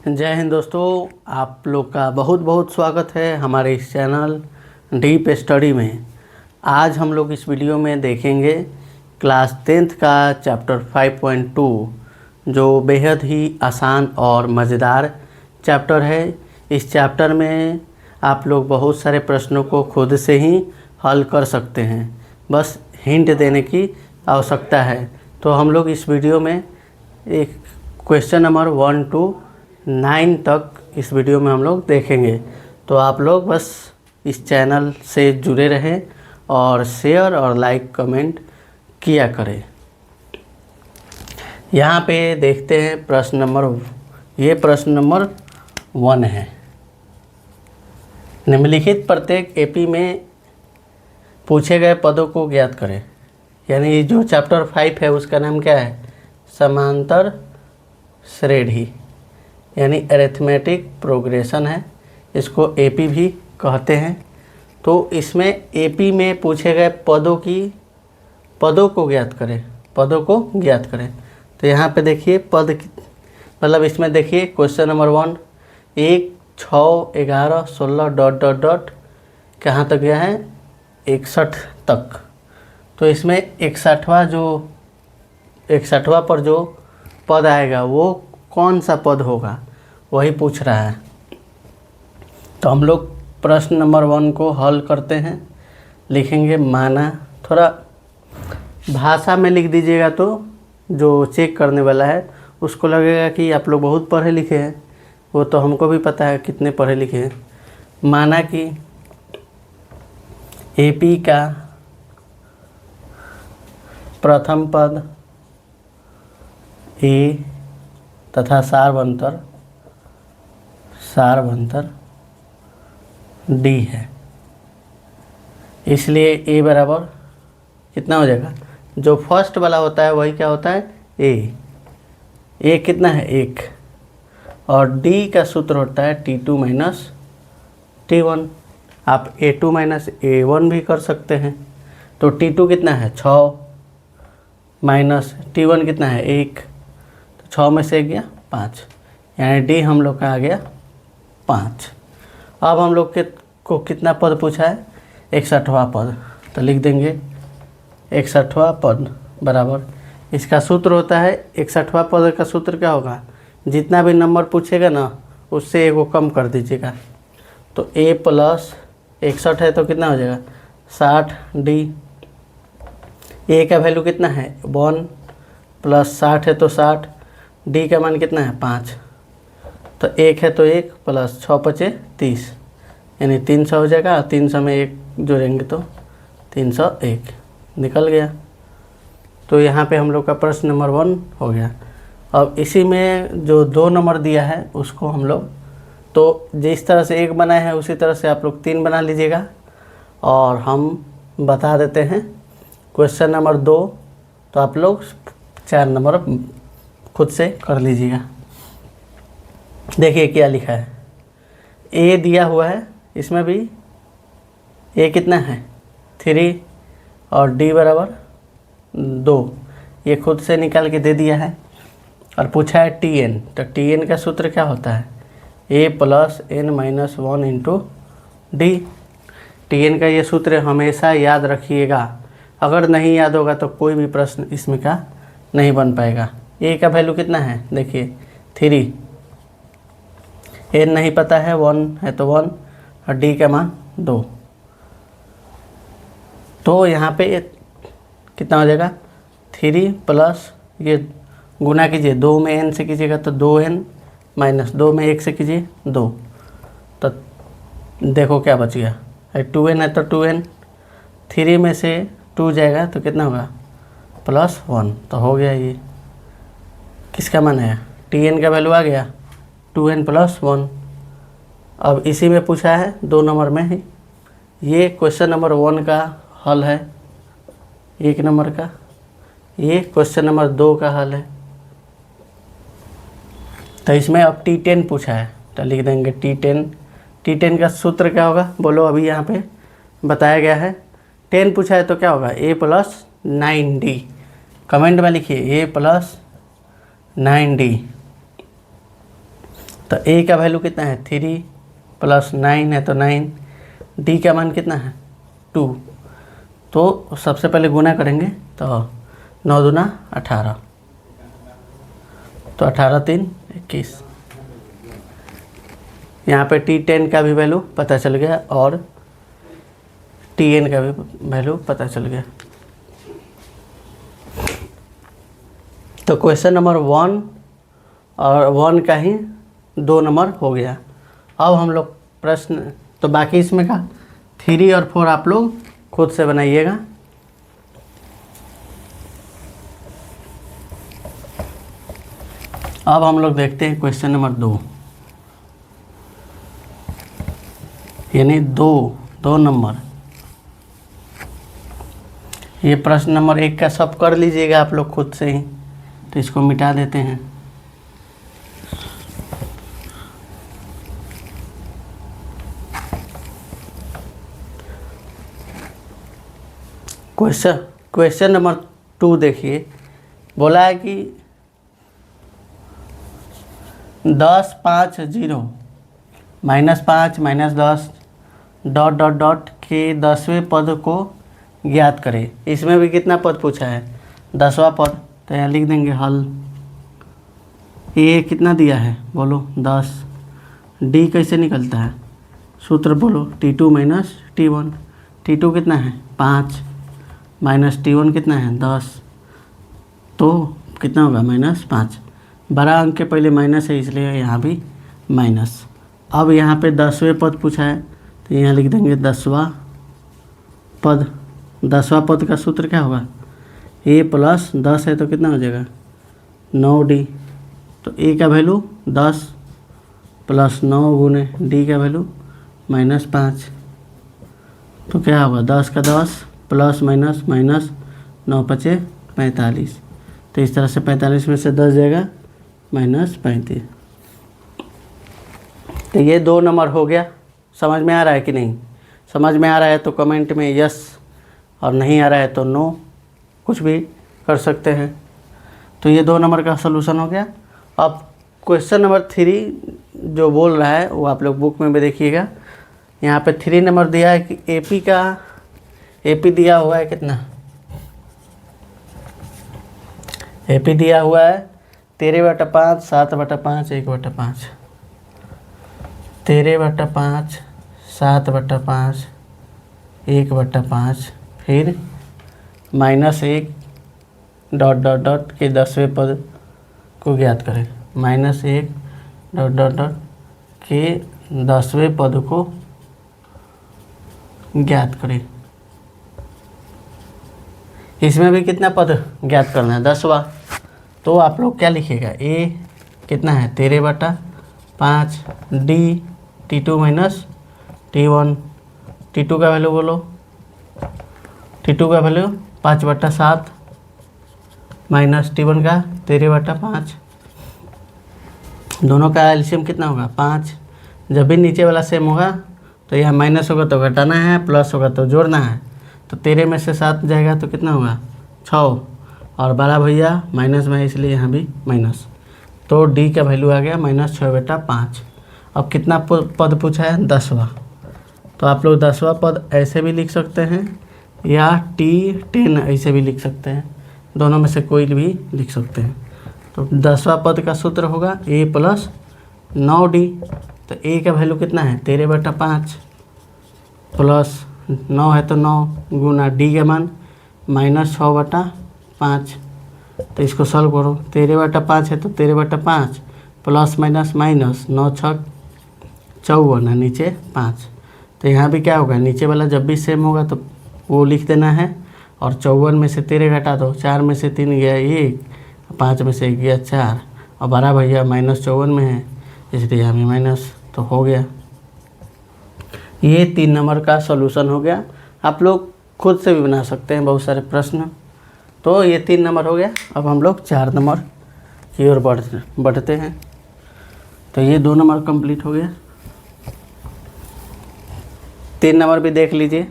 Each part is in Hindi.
जय हिंद दोस्तों, आप लोग का बहुत बहुत स्वागत है हमारे इस चैनल डीप स्टडी में। आज हम लोग इस वीडियो में देखेंगे क्लास 10th का चैप्टर 5.2 जो बेहद ही आसान और मज़ेदार चैप्टर है। इस चैप्टर में आप लोग बहुत सारे प्रश्नों को खुद से ही हल कर सकते हैं, बस हिंट देने की आवश्यकता है। तो हम लोग इस वीडियो में एक क्वेश्चन नंबर 1 to 9 तक इस वीडियो में हम लोग देखेंगे। तो आप लोग बस इस चैनल से जुड़े रहें और शेयर और लाइक कमेंट किया करें। यहाँ पे देखते हैं प्रश्न नंबर 1 है। निम्नलिखित प्रत्येक एपी में पूछे गए पदों को ज्ञात करें। यानी जो चैप्टर 5 है उसका नाम क्या है? समांतर श्रेणी यानी अरिथमेटिक प्रोग्रेशन है। इसको एपी भी कहते हैं। तो इसमें एपी में पूछे गए पदों को ज्ञात करें। तो यहाँ पे देखिए मतलब इसमें देखिए क्वेश्चन नंबर 1 1 6 11 16 डॉट कहाँ तक गया है? 61 तक। तो इसमें 61वां पर जो पद आएगा वो कौन सा पद होगा, वही पूछ रहा है। तो हम लोग प्रश्न नंबर 1 को हल करते हैं। लिखेंगे माना, थोड़ा भाषा में लिख दीजिएगा तो जो चेक करने वाला है उसको लगेगा कि आप लोग बहुत पढ़े लिखे हैं। वो तो हमको भी पता है कितने पढ़े लिखे हैं। माना कि एपी का प्रथम पद ए तथा सारवंतर डी है। इसलिए ए बराबर कितना हो जाएगा? जो फर्स्ट वाला होता है वही क्या होता है? ए कितना है? 1। और डी का सूत्र होता है T2 माइनस T1। आप A2 माइनस A1 भी कर सकते हैं। तो T2 कितना है? 6 माइनस T1 कितना है? 1। 6 में से 1 गया 5, यानी डी हम लोग का आ गया 5। अब हम लोग को कितना पद पूछा है? 61वां पद। तो लिख देंगे 61वां पद बराबर, इसका सूत्र होता है 61वां पद का सूत्र क्या होगा? जितना भी नंबर पूछेगा ना उससे एक को कम कर दीजिएगा। तो a प्लस 61 है तो कितना हो जाएगा? 60 डी। a का वैल्यू कितना है? 1 प्लस 60 है तो 60। डी का मान कितना है? 5। तो 1 है तो 1 प्लस 6 5 30, यानी 300 हो जाएगा। 300 में 1 जोड़ेंगे तो 301 निकल गया। तो यहाँ पे हम लोग का प्रश्न नंबर 1 हो गया। अब इसी में जो 2 नंबर दिया है उसको हम लोग, तो जिस तरह से 1 बनाए हैं उसी तरह से आप लोग 3 बना लीजिएगा। और हम बता देते हैं क्वेश्चन नंबर 2, तो आप लोग 4 नंबर खुद से कर लीजिएगा। देखिए क्या लिखा है। ए दिया हुआ है, इसमें भी ए कितना है? 3 और डी बराबर 2। ये खुद से निकाल के दे दिया है। और पूछा है Tn, तो Tn का सूत्र क्या होता है? a plus n minus 1 into D. Tn का ये सूत्र हमेशा याद रखिएगा। अगर नहीं याद होगा तो कोई भी प्रश्न इसमें का नहीं बन पाएगा। a का वैल्यू कितना है? देखिए 3, n नहीं पता है, 1 है तो 1 और d का मान 2। तो यहाँ पे कितना हो जाएगा? 3 प्लस ये गुना कीजिए, 2 में n से कीजिएगा तो 2n माइनस 2 में 1 से कीजिए 2। तो देखो क्या बच गया? 2n है तो 2n, 3 में से 2 जाएगा तो कितना होगा? प्लस 1। तो हो गया। ये किसका मान है? Tn का वैल्यू आ गया 2n प्लस 1। अब इसी में पूछा है 2 नंबर में ही। ये क्वेश्चन नंबर 1 का हल है 1 नंबर का। ये क्वेश्चन नंबर 2 का हल है। तो इसमें अब T10 पूछा है तो लिख देंगे T10 का सूत्र क्या होगा? बोलो, अभी यहाँ पे बताया गया है। 10 पूछा है तो क्या होगा? a plus 9d। कमेंट में लिखिए a प्लस 9d। तो ए का वैल्यू कितना है 3 प्लस 9 है तो 9, डी का मान कितना है 2। तो सबसे पहले गुना करेंगे तो 9 दूना 18, तो 18 3 21। यहाँ पे T10 का भी वैल्यू पता चल गया और Tn का भी वैल्यू पता चल गया। तो क्वेश्चन नंबर 1 और 1 का ही 2 नंबर हो गया। अब हम लोग प्रश्न, तो बाकी इसमें का 3 और 4 आप लोग खुद से बनाइएगा। अब हम लोग देखते हैं क्वेश्चन नंबर 2, यानी 2 नंबर। ये प्रश्न नंबर 1 का सब कर लीजिएगा आप लोग खुद से ही, तो इसको मिटा देते हैं। क्वेश्चन नंबर 2 देखिए, बोला है कि 10 5 0 -5 -10 डॉट डॉट डॉट के 10वें पद को ज्ञात करें। इसमें भी कितना पद पूछा है 10वां पद, तो यहाँ लिख देंगे हल। ए कितना दिया है बोलो 10, डी कैसे निकलता है सूत्र बोलो T2 माइनस T1, T2 कितना है 5 माइनस T1 कितना है 10, तो कितना होगा -5। बड़ा अंक के पहले माइनस है इसलिए यहाँ भी माइनस। अब यहाँ पे 10वें पद पूछा है तो यहाँ लिख देंगे 10वां पद। 10वां पद का सूत्र क्या होगा a प्लस 10 है तो कितना हो जाएगा 9d, तो a का वैल्यू 10 प्लस 9 गुने d का वैल्यू -5, तो क्या होगा 10 का 10 प्लस माइनस माइनस 9 पचे 45, तो इस तरह से 45 में से 10 जाएगा -35। तो ये 2 नंबर हो गया। समझ में आ रहा है कि नहीं? समझ में आ रहा है तो कमेंट में यस, और नहीं आ रहा है तो नो, कुछ भी कर सकते हैं। तो ये 2 नंबर का सलूशन हो गया। अब क्वेश्चन नंबर 3 जो बोल रहा है वो आप लोग बुक में भी देखिएगा। यहाँ पे 3 नंबर दिया है कि एपी दिया हुआ है कितना, एपी दिया हुआ है 13/5 7/5 1/5, 13/5 7/5 1/5, फिर -1 डॉट डॉट डॉट के 10वें पद को ज्ञात करें। -1 डॉट डॉट डॉट के 10वें पद को ज्ञात करें। इसमें भी कितना पद ज्ञात करना है 10वां, तो आप लोग क्या लिखिएगा a कितना है 13/5, d T2 minus T1, T2 का वैल्यू बोलो, T2 का वैल्यू 5/7 माइनस T1 का 13/5, दोनों का एलसीएम कितना होगा 5। जब भी नीचे वाला सेम होगा तो यह माइनस होगा तो घटाना है, प्लस होगा तो जोड़ना है। तो 13 में से 7 जाएगा तो कितना होगा 6, और बड़ा भैया माइनस में है इसलिए यहाँ भी माइनस, तो डी का वैल्यू आ गया -6/5। अब कितना पद पूछा है 10वां, तो आप लोग 10वां पद ऐसे भी लिख सकते हैं या T10 ऐसे भी लिख सकते हैं, दोनों में से कोई भी लिख सकते हैं। तो 10वां पद का सूत्र होगा a प्लस 9d, तो a का वैल्यू कितना है 13/5 प्लस 9 है तो 9 गुना d का मान -6/5, तो इसको सॉल्व करो। 13/5 है तो 13/5 प्लस माइनस माइनस 9 6 54 है, नीचे 5, तो यहाँ भी क्या होगा नीचे वाला जब भी सेम होगा तो वो लिख देना है, और 54 में से 13 घटा दो, 4 में से 3 गया 1, 5 में से 1 गया 4, और बड़ा भैया -54 में है इसलिए यहाँ भी माइनस, तो हो गया। ये 3 नंबर का सॉल्यूशन हो गया। आप लोग खुद से भी बना सकते हैं बहुत सारे प्रश्न। तो ये 3 नंबर हो गया। अब हम लोग 4 नंबर की ओर बढ़ते हैं। तो ये 2 नंबर कंप्लीट हो गया। 3 नंबर भी देख लीजिए।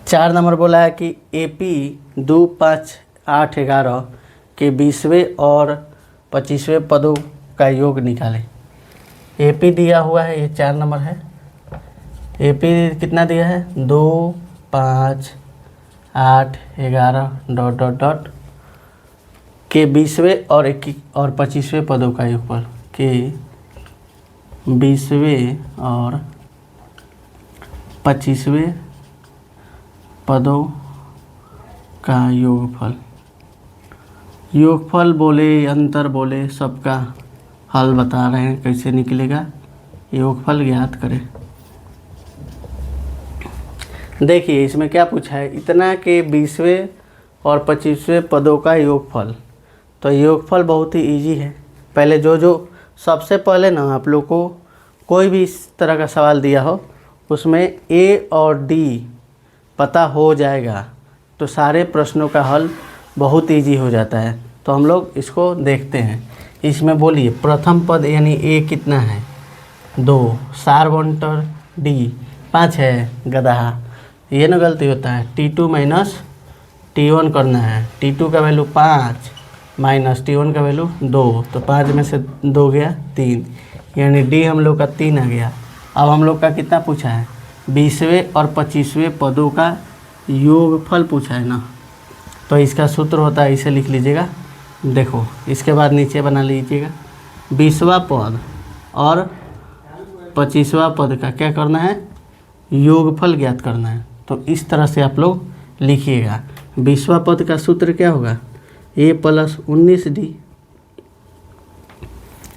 4 नंबर बोला है कि AP 2, 5, 8, 11 के 20वें और 25वें पदों का योग निकालें। AP दिया हुआ है, ये 4 नंबर है। AP कितना दिया है? 2, 5, 8, 11 डॉट डॉट डॉट के 20वें और 25वें पदों का योगफल, के 20वें और 25वें पदों का योगफल। योगफल बोले, अंतर बोले, सबका हल बता रहे हैं कैसे निकलेगा। योगफल ज्ञात करें। देखिए इसमें क्या पूछा है, इतना के 20वें और 25वें पदों का योगफल। तो योगफल बहुत ही इजी है। पहले जो सबसे पहले ना आप लोग को कोई भी इस तरह का सवाल दिया हो उसमें A और D पता हो जाएगा तो सारे प्रश्नों का हल बहुत इजी हो जाता है। तो हम लोग इसको देखते हैं। इसमें बोलिए प्रथम पद यानी A कितना है? 2, सारवंटर D 5 है, गधा। ये ना गलती होता है। T2 माइनस T1 करना है। T2 का वैल्यू 5 माइनस T1 का वैल्यू 2, तो 5 में से 2 गया 3, यानी D हम लोग का 3 आ गया। अब हम लोग का कितना पूछा है? 20वें और 25वें पदों का योगफल पूछा है ना। तो इसका सूत्र होता है, इसे लिख लीजिएगा। देखो इसके बाद नीचे बना लीजिएगा। 20वां पद और 25वां पद का क्या करना है? योगफल ज्ञात करना है। तो इस तरह से आप लोग लिखिएगा। 20वां पद का सूत्र क्या होगा? A plus 19D।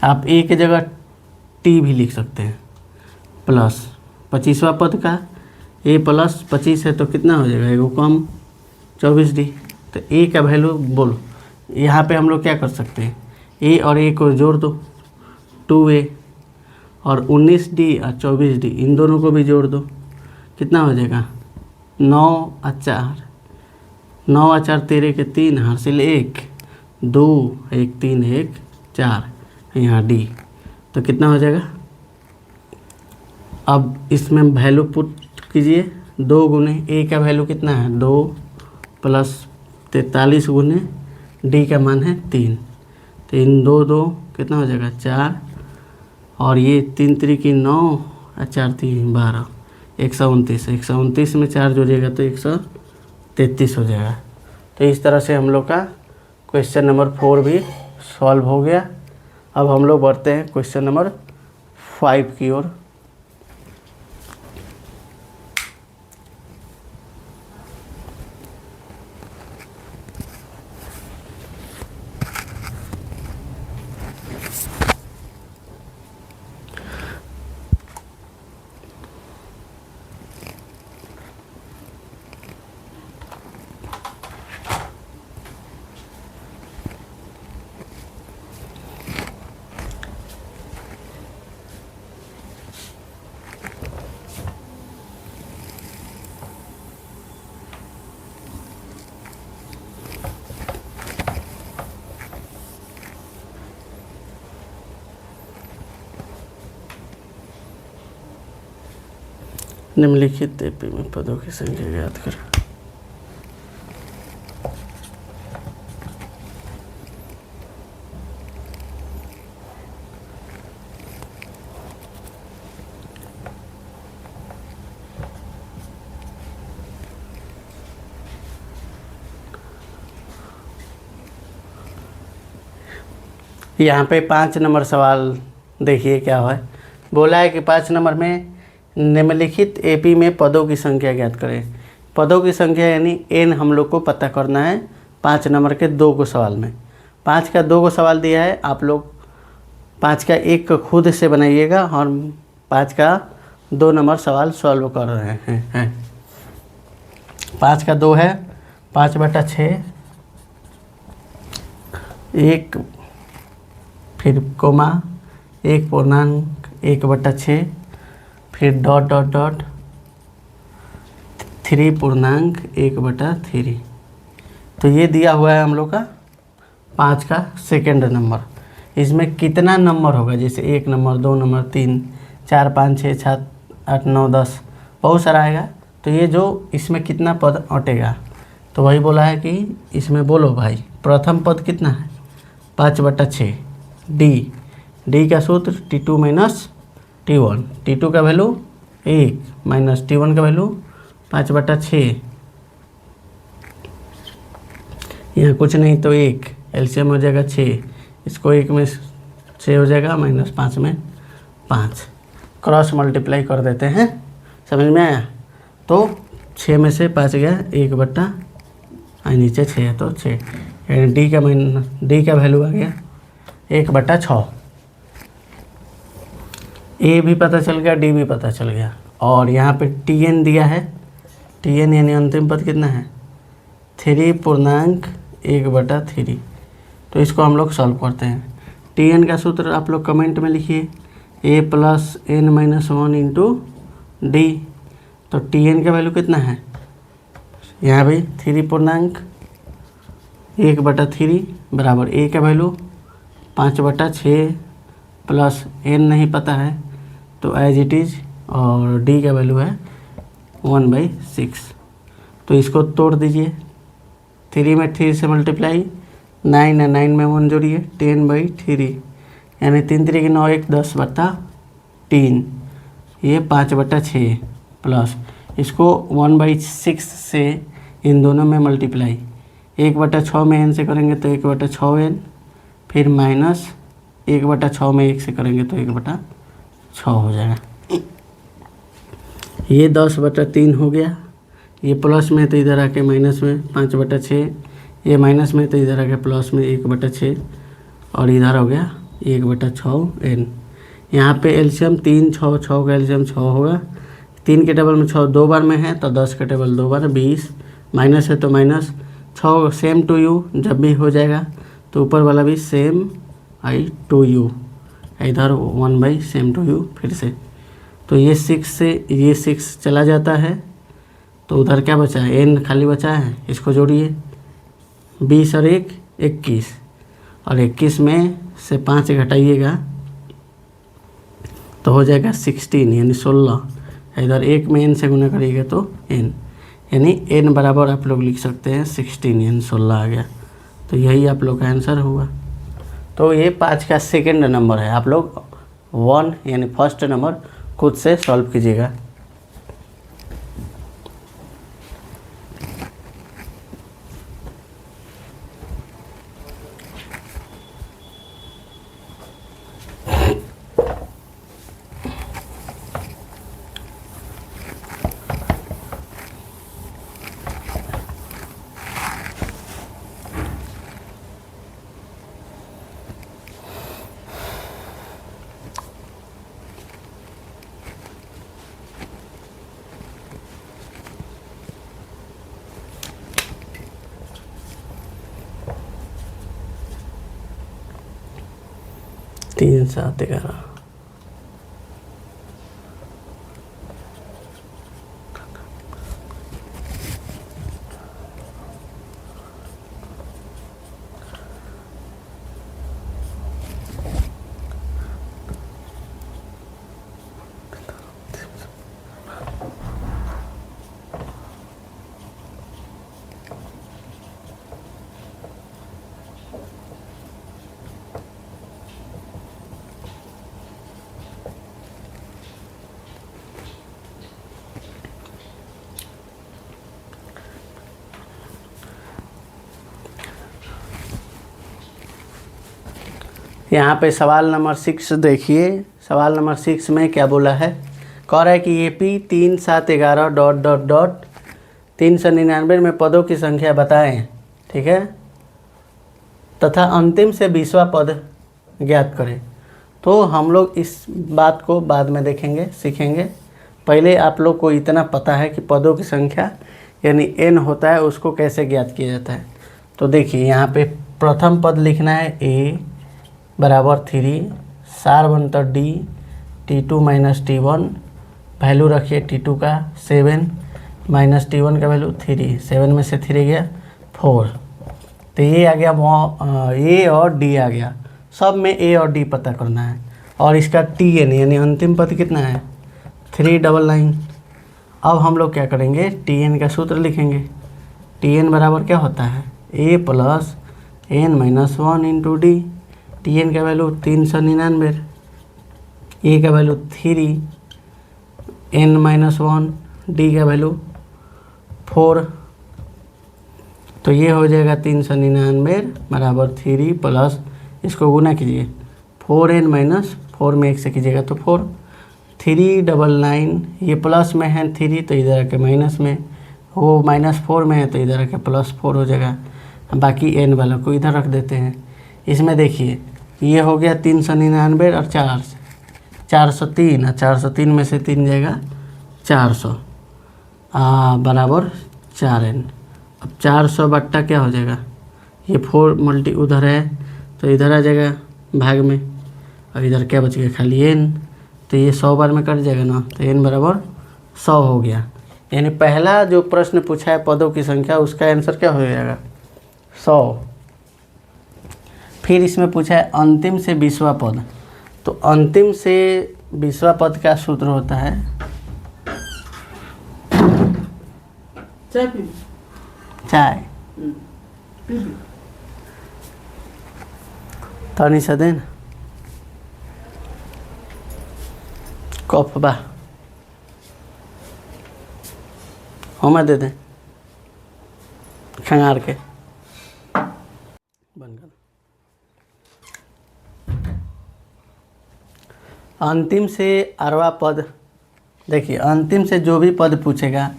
आप A की जगह T भी लिख सकते हैं, प्लस 25वां पद का A प्लस 25 है तो कितना हो जाएगा? एगो कम 24D। तो A का वैल्यू बोलो। यहाँ पे हम लोग क्या कर सकते हैं? A और A को जोड़ दो, 2A, और 19D और 24D इन दोनों को भी जोड़ दो। कितना हो जाएगा? 9 और 4, 9 और 4 13 के 3, हासिल 1, 2, 1 3 1 4, यहाँ D। तो कितना हो जाएगा? अब इसमें वैल्यू पुट कीजिए। 2 गुने A का वैल्यू कितना है? 2 प्लस 43 गुने D का मान है 3। 3 2 2 कितना हो जाएगा? 4, और ये 3 3 की 9 और 4 3 12, 129। 129 में 4 जोड़िएगा तो 133 हो जाएगा। तो इस तरह से हम लोग का क्वेश्चन नंबर 4 भी सॉल्व हो गया। अब हम लोग बढ़ते हैं क्वेश्चन नंबर 5 की ओर। निम्नलिखित AP में पदों की संख्या ज्ञात करें। यहाँ पे 5 नंबर सवाल देखिए क्या है। बोला है कि 5 नंबर में निम्नलिखित AP में पदों की संख्या ज्ञात करें। पदों की संख्या यानी n हम लोग को पता करना है 5 नंबर के 2 को सवाल में। 5 का 2 को सवाल दिया है, आप लोग 5 का 1 खुद से बनाइएगा और 5 का 2 नंबर सवाल सॉल्व कर रहे हैं। 5 का 2 है 5/6, 1 फिर कोमा 1 पूर्णांक 1/6, फिर डॉट डॉट डॉट 3 पूर्णांक 1/3। तो ये दिया हुआ है हम लोग का 5 का सेकेंड नंबर। इसमें कितना नंबर होगा? जैसे 1 नंबर, 2 नंबर, 3 4 5 6 7 8 9 10, बहुत सारा आएगा। तो ये जो इसमें कितना पद अटेगा, तो वही बोला है कि इसमें बोलो भाई प्रथम पद कितना है 5/6 डी का सूत्र T2 माइनस T1, T2 का वैल्यू 1 माइनस T1 का वैल्यू 5/6, यहाँ कुछ नहीं तो 1, एलसीएम हो जाएगा 6, इसको 1 में 6 हो जाएगा माइनस 5 में 5, क्रॉस मल्टीप्लाई कर देते हैं, समझ में आया। तो 6 में से 5 गया 1 नीचे 6 है तो 6, यानी डी का वैल्यू आ गया 1/6। ए भी पता चल गया, डी भी पता चल गया, और यहाँ पे Tn दिया है, Tn यानी अंतिम पद कितना है 3.1/3। तो इसको हम लोग सॉल्व करते हैं। Tn का सूत्र आप लोग कमेंट में लिखिए a + n-1 इंटू डी। तो Tn का वैल्यू कितना है यहाँ भी 3.1/3 बराबर a का वैल्यू 5/6 प्लस n नहीं पता है तो एज इट इज़, और d का वैल्यू है 1/6। तो इसको तोड़ दीजिए, 3 में 3 से मल्टीप्लाई, 9 है 9 में 1 जोड़िए 10/3, यानी 3 3 9 1 10/3, ये 5/6 प्लस इसको 1/6 से इन दोनों में मल्टीप्लाई, 1/6 में n से करेंगे तो 1/6n, फिर माइनस 1/6 में 1 से करेंगे तो 1/6 हो जाएगा। ये 10/3 हो गया, ये प्लस में तो इधर आके माइनस में 5/6, ये माइनस में तो इधर आके प्लस में 1/6, और इधर हो गया 1/6n। यहाँ पे एलसीएम 3 6 6 का एलसीएम 6 होगा, 3 के टेबल में 6 2 बार में है तो 10 के टेबल 2 बार 20, माइनस है तो माइनस 6 सेम टू यू जब भी हो जाएगा तो ऊपर वाला भी सेम आई टू यू, इधर 1/सेम टू यू फिर से। तो ये 6 से ये 6 चला जाता है, तो उधर क्या बचा है n खाली बचा है, इसको जोड़िए 20 और 1 21, और 21 में से 5 घटाइएगा तो हो जाएगा 16 यानी 16, इधर 1 में n से गुना करिएगा तो n, यानी n बराबर आप लोग लिख सकते हैं 16 यानी 16 आ गया। तो यही आप लोग का आंसर हुआ। तो ये 5 का सेकंड नंबर है, आप लोग 1 यानी फर्स्ट नंबर खुद से सॉल्व कीजिएगा। तीन 7 11, यहाँ पे सवाल नंबर 6 देखिए। सवाल नंबर 6 में क्या बोला है, कह रहा है कि AP 3 7 11 डॉट डॉट डॉट 399 में पदों की संख्या बताएं, ठीक है, तथा अंतिम से 20वां पद ज्ञात करें। तो हम लोग इस बात को बाद में देखेंगे, सीखेंगे। पहले आप लोग को इतना पता है कि पदों की संख्या यानी n होता है, उसको कैसे ज्ञात किया जाता है। तो देखिए यहाँ पे प्रथम पद लिखना है a बराबर 3, सार बनता d, T2 minus T1, value रखिए T2 का 7 माइनस T1 का वैल्यू 3, 7 में से 3 गया 4। तो ये आ गया a और d आ गया, सब में a और d पता करना है। और इसका Tn यानी अंतिम पद कितना है 399, अब हम लोग क्या करेंगे, टी एन का सूत्र लिखेंगे। टी एन बराबर क्या होता है, A plus N minus one into D. T N का वैल्यू 399, ए का value 3, N minus one, D का वैल्यू 4। तो ये हो जाएगा 399 बराबर 3 प्लस, इसको गुना कीजिए 4n माइनस 4 में 1 से कीजिएगा तो 4, 399, ये प्लस में है 3 तो इधर आके माइनस में, वो -4 में है तो इधर आके +4 हो जाएगा। बाकी n वाला को इधर रख देते हैं। इसमें देखिए ये हो गया 399 और 403, और 403 में से 3 जाएगा 400 बराबर 4n। अब 400 बट्टा क्या हो जाएगा, ये 4 मल्टी उधर है तो इधर आ जाएगा भाग में, और इधर क्या बच गया खाली n, तो ये 100 बार में कट जाएगा ना, तो n बराबर 100 हो गया। यानी पहला जो प्रश्न पूछा है पदों की संख्या, उसका आंसर क्या हो जाएगा 100। फिर इसमें पूछा है अंतिम से 20वां पद, तो अंतिम से 20वां पद का सूत्र होता है, चाय तनी सा देन कप बा हमें दे दें खंगार के बन गया। अंतिम से 18वां पद, देखिए अंतिम से जो भी पद पूछेगा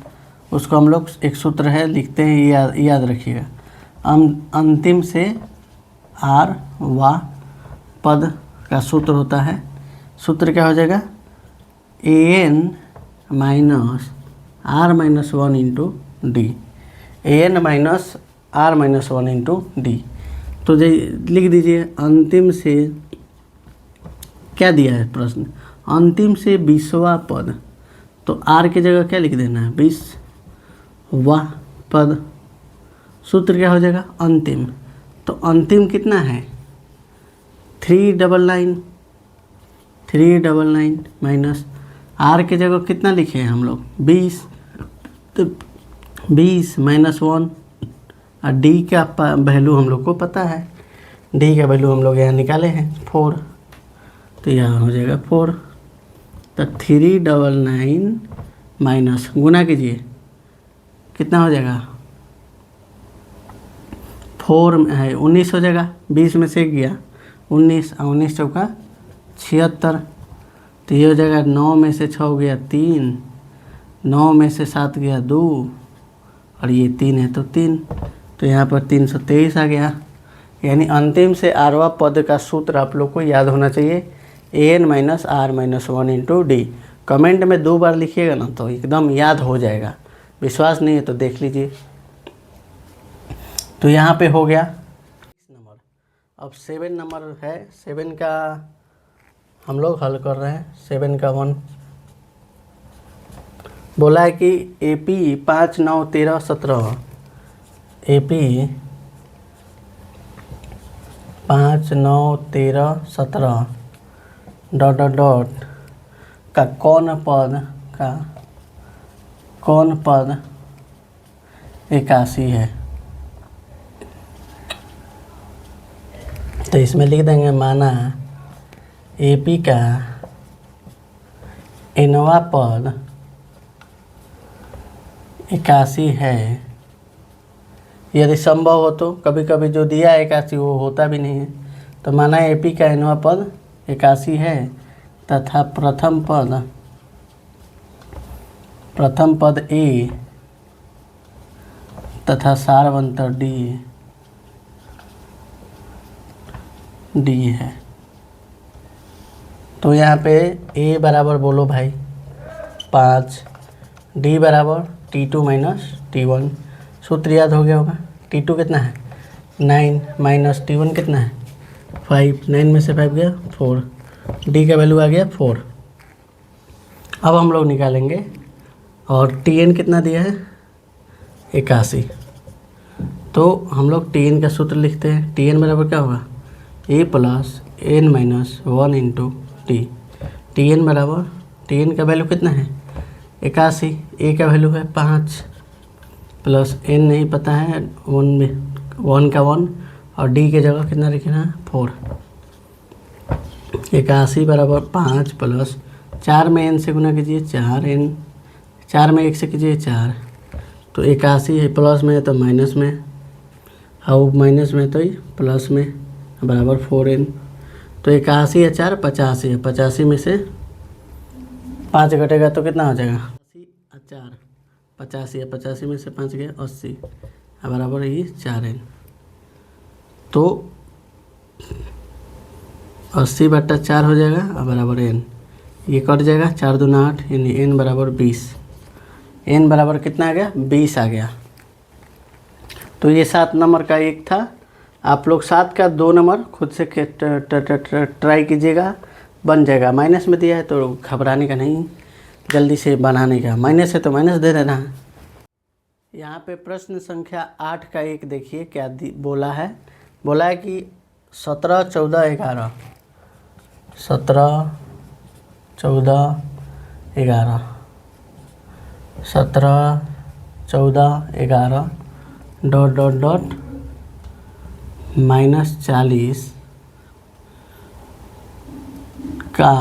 उसको हम लोग एक सूत्र है लिखते हैं, याद रखिएगा। अंतिम से आरवा पद का सूत्र होता है, सूत्र क्या हो जाएगा, an minus r minus 1 into D, an minus r minus 1 into D. तो लिख दीजिए अंतिम से क्या दिया है प्रश्न, अंतिम से 20वां पद, तो r की जगह क्या लिख देना है 20वां पद। सूत्र क्या हो जाएगा अंतिम, तो अंतिम कितना है 399 माइनस r की जगह कितना लिखे हैं हम लोग 20, तो 20 माइनस 1, और d का वैल्यू हम लोग को पता है, d का वैल्यू हम लोग यहाँ निकाले हैं 4, तो यहाँ हो जाएगा 4। तो 399 माइनस गुना कीजिए कितना हो जाएगा 4 है 19 हो जाएगा, 20 में से गया 19 और 19 चौका 76, तो ये हो जाएगा 9 में से 6 गया 3, 9 में से 7 गया 2, और ये 3 है तो 3, तो यहाँ पर 323 आ गया। यानी अंतिम से 18वां पद का सूत्र आप लोग को याद होना चाहिए, an minus r minus 1 into D. Comment में 2 बार लिखिएगा ना तो एकदम याद हो जाएगा, विश्वास नहीं है तो देख लीजिए। तो यहाँ पे हो गया नंबर। अब 7 नंबर है, 7 का हम लोग हल कर रहे हैं। 7 का 1 बोला है कि AP 5 9 13 17, AP 5 9 13 17 ... का कौन पद 81 है। तो इसमें लिख देंगे माना AP का nवां पद 81 है। यदि संभव हो तो, कभी कभी जो दिया है 81 वो होता भी नहीं है, तो माना AP का nवां पद 81 है तथा प्रथम पद A तथा सारवंतर D है। तो यहाँ पे A बराबर बोलो भाई 5, D बराबर T2 माइनस T1, सूत्र याद हो गया होगा। T2 कितना है 9 माइनस T1 कितना है 5, 9 में से 5 गया 4, D का वैल्यू आ गया 4। अब हम लोग निकालेंगे, और Tn कितना दिया है 81, तो हम लोग Tn का सूत्र लिखते हैं। Tn बराबर क्या होगा A plus n minus 1 into T. Tn बराबर, Tn का वैल्यू कितना है 81, ए का वैल्यू है 5 प्लस एन नहीं पता है, 1 में 1 का 1 और डी के जगह कितना लिखना है 4। 81 बराबर 5 प्लस 4 में एन से गुना कीजिए 4 एन, 4 में 1 से कीजिए 4, तो 81 है प्लस में है तो माइनस में, और माइनस में तो ही प्लस में बराबर 4n। तो 81 है 4 85 है, 85 में से 5 घटेगा तो कितना हो जाएगा 80 4 85 है, 85 में से 5 गया 80 बराबर ये 4n। तो 80/4 हो जाएगा और बराबर n, ये कट जाएगा 4 दूना 8 यानी n बराबर 20। n बराबर कितना आ गया 20 आ गया। तो ये 7 नंबर का एक था। आप लोग 7 का 2 नंबर खुद से ट्राई कीजिएगा, बन जाएगा। माइनस में दिया है तो घबराने का नहीं, जल्दी से बनाने का। माइनस है तो माइनस दे देना है। यहाँ पे प्रश्न संख्या 8 का एक देखिए क्या बोला है। बोला है कि 17 14 11 17 14 11 17 14 11 ... -40 का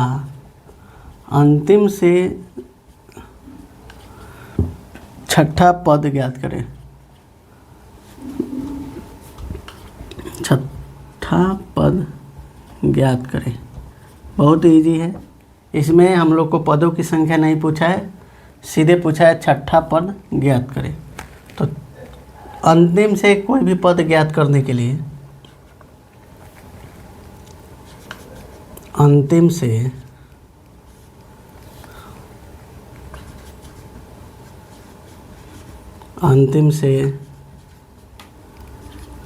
अंतिम से छठा पद ज्ञात करें। छठा पद ज्ञात करें, बहुत इजी है। इसमें हम लोग को पदों की संख्या नहीं पूछा है, सीधे पूछा है छठा पद ज्ञात करें। तो अंतिम से कोई भी पद ज्ञात करने के लिए अंतिम से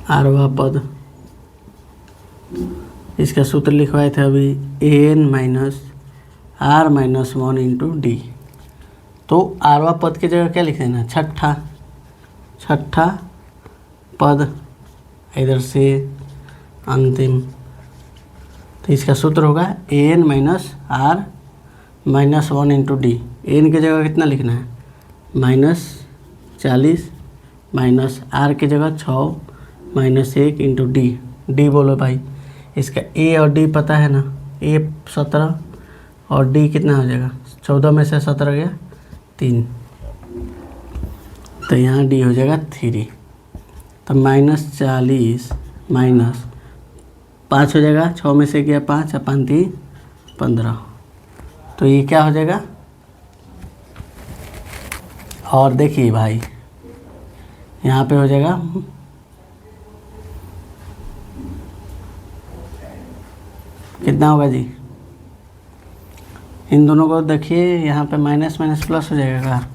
आरवा पद, इसका सूत्र लिखवाए थे अभी an minus r minus 1 into D. तो आरवा पद की जगह क्या लिख देना छठा पद, इधर से अंतिम। तो इसका सूत्र होगा an minus r minus 1 into D. N की जगह कितना लिखना है -40 माइनस r की जगह 6 माइनस 1 इंटू डी। डी बोलो भाई, इसका a और d पता है ना, a 17 और d कितना हो जाएगा 14 में से 17 गया 3, तो यहाँ d हो जाएगा 3। तो -40 माइनस 5 हो जाएगा, 6 में से गया 5 और 5 3 15, तो ये क्या हो जाएगा। और देखिए भाई यहाँ पे हो जाएगा कितना होगा जी, इन दोनों को देखिए यहाँ पे माइनस माइनस प्लस हो जाएगा।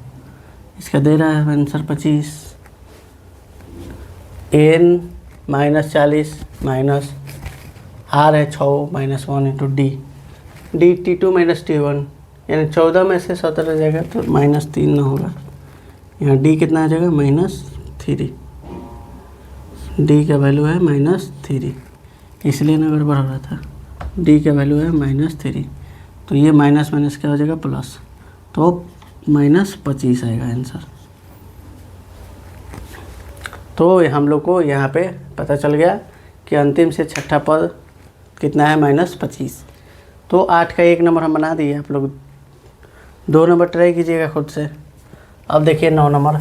इसका दे रहा है आंसर 25। n -40 माइनस r है 6 minus 1 into D, D t2 minus t1 यानी 14 में से 17 जाएगा तो -3 ना होगा। यहाँ d कितना आ जाएगा -3, d का वैल्यू है -3, इसलिए ना गड़बड़ हो रहा था। d का वैल्यू है -3, तो ये माइनस माइनस क्या हो जाएगा प्लस, तो -25 आएगा आंसर। तो हम लोग को यहाँ पे पता चल गया कि अंतिम से छठा पद कितना है -25। तो 8 का 1 नंबर हम बना दिए, आप लोग 2 नंबर ट्राई कीजिएगा खुद से। अब देखिए 9 नंबर।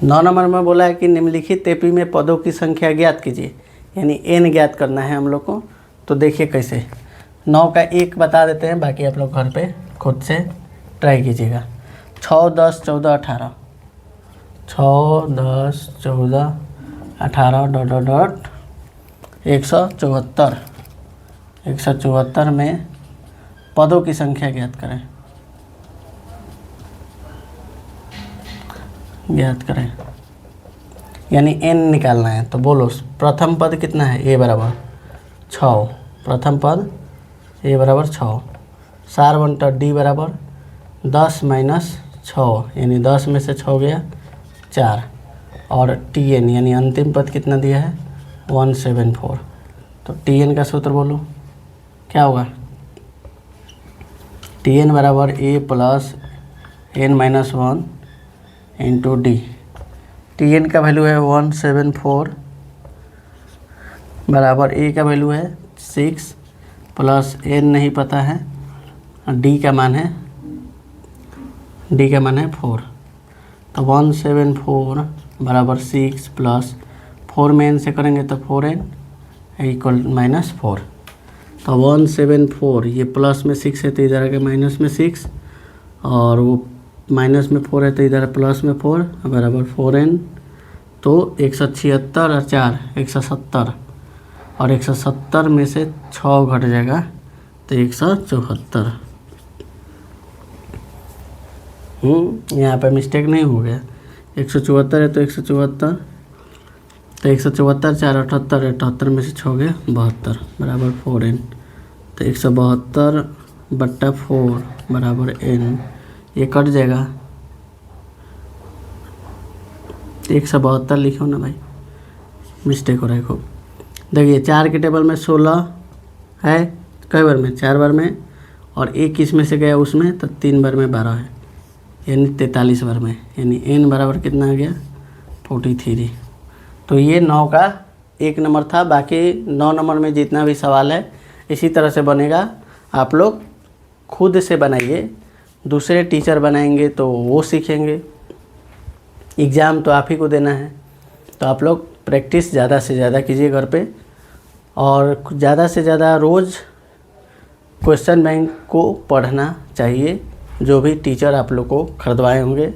नौ नंबर में बोला है कि निम्नलिखित टेपी में पदों की संख्या ज्ञात कीजिए, यानी n ज्ञात करना है हम लोग को। तो देखिए कैसे, 9 का 1 बता देते हैं, बाकी आप लोग घर पे खुद से ट्राई कीजिएगा। 6 10 14 18 6 10 14 18 ... 174। 174 में पदों की संख्या ज्ञात करें। यानी n निकालना है। तो बोलो प्रथम पद कितना है, a बराबर 6, प्रथम पद a बराबर 6। सार बनता d बराबर 10 माइनस 6 यानी 10 में से 6 गया 4, और tn यानी अंतिम पद कितना दिया है 174। तो Tn का सूत्र बोलो क्या होगा, Tn बराबर a plus n-1 into D. Tn का वैल्यू है 174 बराबर a का वैल्यू है 6 प्लस n नहीं पता है, d का मान है 4। तो 174 बराबर 6 प्लस 4 में n से करेंगे तो 4n इक्वल -4। तो 174 ये प्लस में 6 है तो इधर आगे माइनस में 6 और वो माइनस में 4 है तो इधर प्लस में 4 बराबर 4n। तो 176 और 4 170 और 170 में से 6 घट जाएगा तो 174। यहाँ पे मिस्टेक नहीं हो गया, 174 है तो 174, तो 174 4 78 78 में से 6 गया 72 बराबर 4n। तो 172 बट्टा 4 बराबर n, ये कट जाएगा 172 लिखो ना भाई, मिस्टेक हो रहा है खूब। देखिए 4 के टेबल में 16 है, कई बार में 4 बार में, और एक किस में से गया उसमें तो 3 बार में 12 है, यानी 43 बार में, यानी n बराबर कितना आ गया 43। तो ये 9 का 1 नंबर था। बाकी 9 नंबर में जितना भी सवाल है इसी तरह से बनेगा, आप लोग खुद से बनाइए, दूसरे टीचर बनाएंगे तो वो सीखेंगे। एग्ज़ाम तो आप ही को देना है, तो आप लोग प्रैक्टिस ज़्यादा से ज़्यादा कीजिए घर पे, और ज़्यादा से ज़्यादा रोज़ क्वेश्चन बैंक को पढ़ना चाहिए, जो भी टीचर आप लोग को खरीदवाए होंगे।